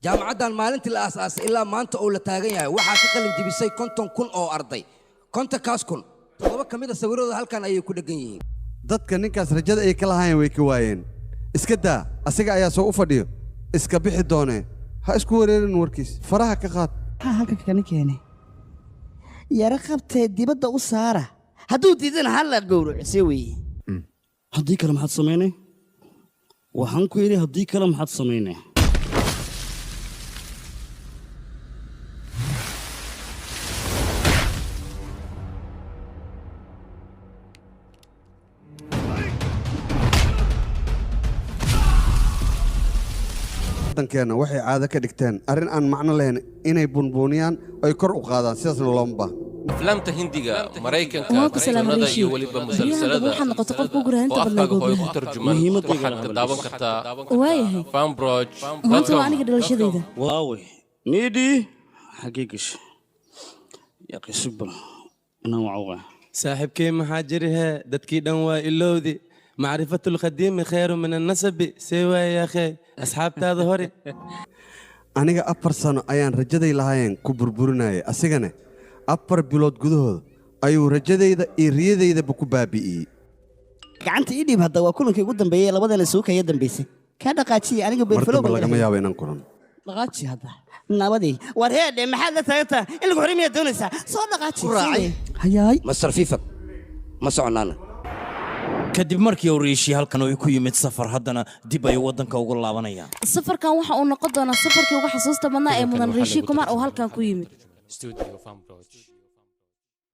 jaamacadan maalintii la aasaasay ilaa maanta oo la taagan yahay waxa ka qalin jibisay 50,000 oo arday 50,000 todoba kamid ah sawirada halkan ayay ku dhagan yihiin dadka ninkaas rajada ay ka lahaayeen way ka waayeen iska daa asiga ayaa soo u fadhiyo iska bixi doonee ha isku wareerin warkiis faraha ka qaad halka kana keenay yara qabtee dibadda u saara hadduu diidana hal la gowracisay weeye haddii kale maxaad samaynay waxaan ku yidhi haddii kale maxaad samaynay dankeena waxay caado ka dhigteen arrin aan macno lahayn inay bunbuuniyaan ay kor u qaadaan sidaasna looma baahna aflaamta hindiga maraykanka sunnada iyo weliba musalsalada waxaan noqotay qof ku guraanta afkaaga hooy ku tarjuman waxaad ka daawan kartaa waayahay Fanbroj maanta waa aniga dhalashadayda waawe niidi xagee gashay yaa qisubal inaan wacawaa saaxiibkay maxaa jiri hee dadkii dhan waa ilowdi معرفة القديم خير من النسب سوى يا أخي أصحاب هذا هوري aniga 4 sano ayaan rajaday lahayn ku burburinayay asigana 4 bilood gudahood ayuu rajadayda iyo riyadayda ku baabi'iyay gacanta ii dhib hadda waa kulankii ugu dambeeyay labadana suuqaya dambeysay ka dhaqaajiye aniga beerfalow lagama yaabo inaan kulan dhaqaaji hadda nabadii war heede maxaad la taagtaa in lagu xirimiya doonaysaa soo dhaqaaji raacay hayaay masar fifa ma soconaana kadib markii uu riishi halkan oo ku yimid safar haddana dib ay wadanka ugu laabanayaan safarkan waxa uu noqon doonaa safarkii ugu xasuusta badnaa ee mudan riishi kumar oo halkan ku yimid studio Fanbroj